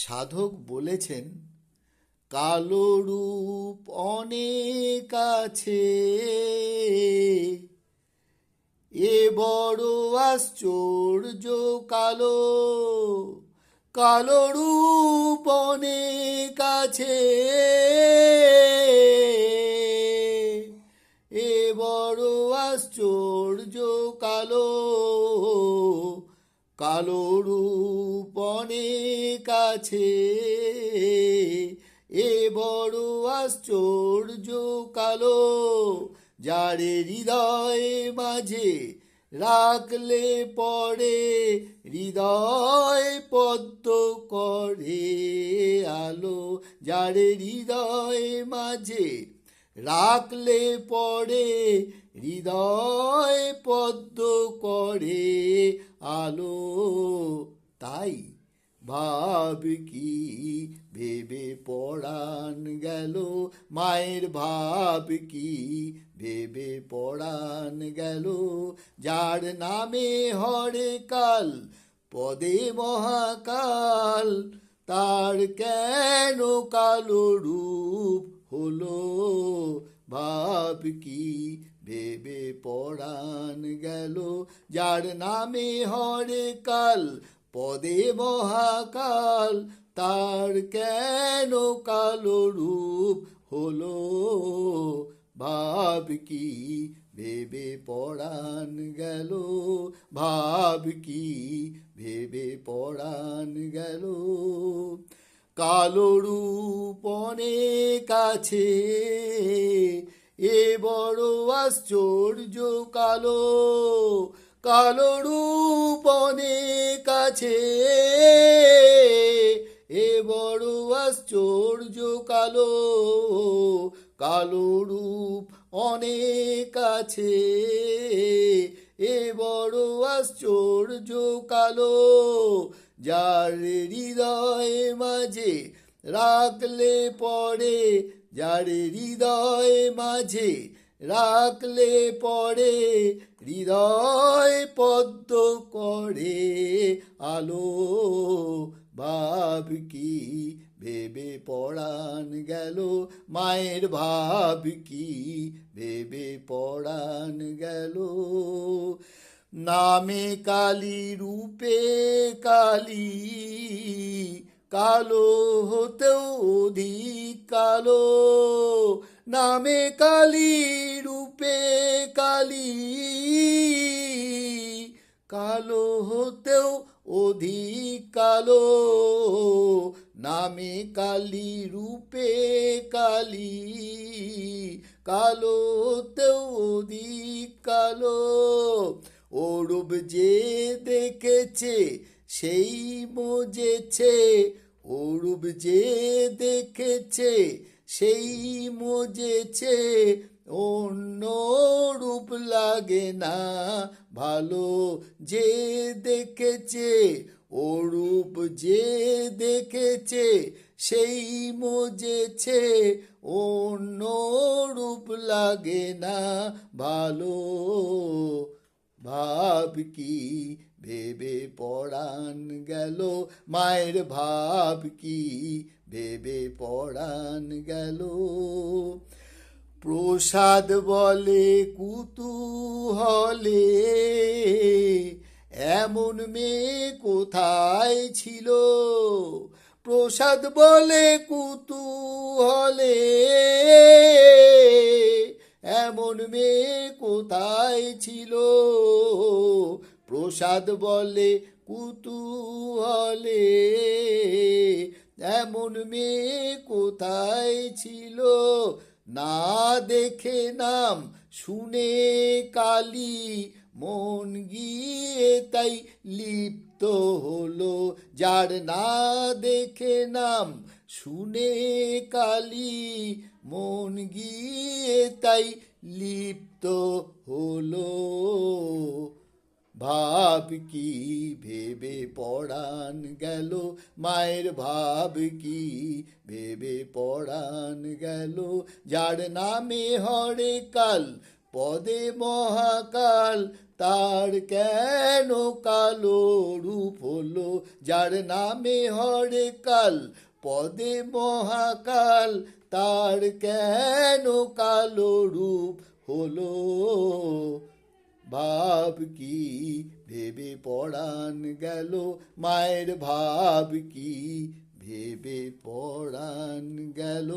সাধক বলেছেন, কালো রূপ অনেক আছে, এ বড় আশ্চর্য কালো। কালো রূপ অনেক আছে, এ বড় আশ্চর্য কালো। কালো রূপ অনেক আছে, এ বড় আশ্চর্য কালো। যারে হৃদয় মাঝে রাখলে পড়ে, হৃদয় পদ্ম করে আলো। যারে হৃদয় মাঝে রাখলে পড়ে, হৃদয় পদ্ম করে আলো। তাই ভাব কি ভেবে পরাণ গেল, মায়ের ভাব কি ভেবে পরাণ গেল। যার নামে হরে কাল পদে মহাকাল, তার কেন কালো রূপ হলো। ভাব কি ভেবে পরাণ গেল, যার নামে হরে কাল পদে মহাকাল, তার কেন কালো রূপ হলো। ভাব কি ভেবে পরাণ গেল, ভাব কি ভেবে পরাণ গেল। কালো রূপ অনেক আছে, এ বড় আশ্চর্য কালো। কালো রূপ অনেক আছে, এ বড় আশ্চর্য কালো। কালো রূপ অনেক আছে, এ বড় আশ্চর্য কালো। যার হৃদয় মাঝে রাখলে পড়ে, যার হৃদয় মাঝে রাখলে পড়ে, হৃদয় পদ্ম করে আলো। ভাব কি ভেবে পরাণ গেল, মায়ের ভাব কি ভেবে পরাণ গেল। নামে কালী রূপে কালী, কালো হতেও অধিক কালো। নামে কালী রূপে কালী, কালো হতেও অধিক কালো। নামে কালী রূপে কালী, কালো হতেও অধিক কালো। ওরূপ যে দেখেছে সেই মজেছে, ওরূপ যে দেখেছে সেই মজেছে। অন্য রূপ লাগে না ভালো, যে দেখেছে ওরূপ যে দেখেছে সেই মজেছে। অন্য রূপ লাগে না ভালো। ভাব কি ভেবে পরাণ গেল, মায়ের ভাব কি ভেবে পরাণ গেল। প্রসাদ বলে কুতূহলে, এমন মেয়ে কোথায় ছিল। প্রসাদ বলে কুতূহলে, এমন মেয়ে কোথায় ছিল। প্রসাদ বলে কুতূহলে, এমন মেয়ে কোথায় ছিল। না দেখে নাম শুনে কালী, মন গিয়ে তাই লিপ্ত হলো। যার না দেখে নাম শুনে কালী, মন গিয়ে তাই লিপ্ত হলো। ভাব কি ভেবে পরাণ গেল, মায়ের ভাব কি ভেবে পরাণ গেল। যার নামে হরে কাল পদে মহাকাল, তার কেন কালো রূপ হলো, যার নামে হরে কাল পদে মহাকাল, তার কেন কালো রূপ হলো। ভাব কি ভেবে পরাণ গেল, মায়ের ভাব কি ভেবে পরাণ গেল।